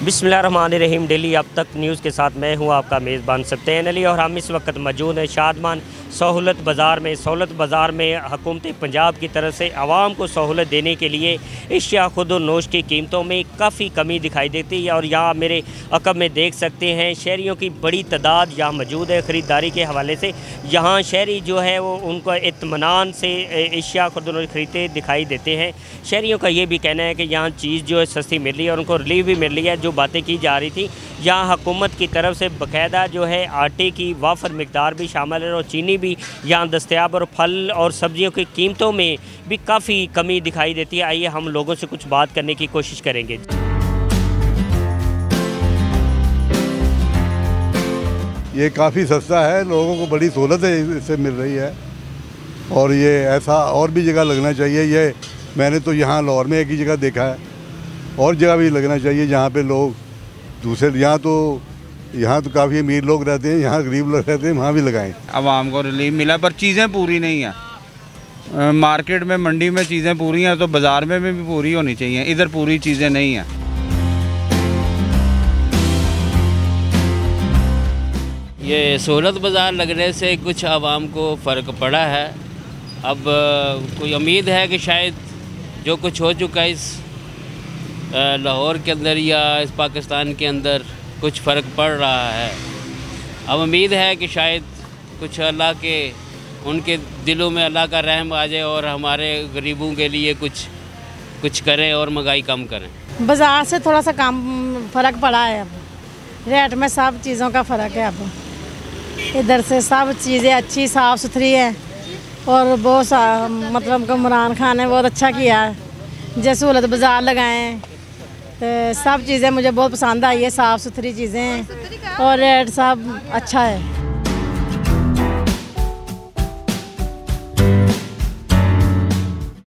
बिस्मिल्लाहिर्रहमानिर्रहीम। डेली अब तक न्यूज़ के साथ मैं हूं आपका मेज़बान सब्तैन अली और हम इस वक्त मौजूद हैं शादमान सहूलत बाज़ार में। सहूलत बाज़ार में हुकूमत पंजाब की तरफ से आवाम को सहूलत देने के लिए अशिया खुद और नोश की कीमतों में काफ़ी कमी दिखाई देती है और यहाँ मेरे अकब में देख सकते हैं शहरियों की बड़ी तादाद यहाँ मौजूद है। ख़रीदारी के हवाले से यहाँ शहरी जो है वो उनको इत्मीनान से अशिया खुद और नोश खरीदते दिखाई देते हैं। शहरियों का ये भी कहना है कि यहाँ चीज़ जो है सस्ती मिल रही है और उनको रिलीफ भी मिल रही है। जो बातें की जा रही थी यहाँ हुकूमत की तरफ से बाकायदा जो है आटे की वाफर मिकदार भी शामिल है और चीनी भी यहाँ दस्तयाब और फल और सब्जियों की कीमतों में भी काफ़ी कमी दिखाई देती है। आइए हम लोगों से कुछ बात करने की कोशिश करेंगे। ये काफ़ी सस्ता है, लोगों को बड़ी सहूलत है इससे मिल रही है और ये ऐसा और भी जगह लगना चाहिए। ये मैंने तो यहाँ लाहौर में एक ही जगह देखा है, और जगह भी लगना चाहिए जहाँ पे लोग दूसरे यहाँ तो काफ़ी अमीर लोग रहते हैं, यहाँ गरीब लोग रहते हैं, वहाँ भी लगाएं। आवाम को रिलीफ मिला पर चीज़ें पूरी नहीं हैं। मार्केट में मंडी में चीज़ें पूरी हैं तो बाज़ार में भी पूरी होनी चाहिए, इधर पूरी चीज़ें नहीं हैं। ये सहूलत बाज़ार लगने से कुछ आवाम को फ़र्क पड़ा है। अब कोई उम्मीद है कि शायद जो कुछ हो चुका है इस लाहौर के अंदर या इस पाकिस्तान के अंदर कुछ फ़र्क पड़ रहा है। अब उम्मीद है कि शायद कुछ अल्लाह के उनके दिलों में अल्लाह का रहम आ जाए और हमारे गरीबों के लिए कुछ करें और महंगाई कम करें। बाज़ार से थोड़ा सा कम फ़र्क पड़ा है। अब रेट में सब चीज़ों का फ़र्क है। अब इधर से सब चीज़ें अच्छी साफ़ सुथरी है और बहुत मतलब इमरान खान ने बहुत अच्छा किया है। जैसे सहूलत बाज़ार लगाएं तो सब चीज़ें मुझे बहुत पसंद आई है, साफ़ सुथरी चीज़ें हैं और रेट सब अच्छा है।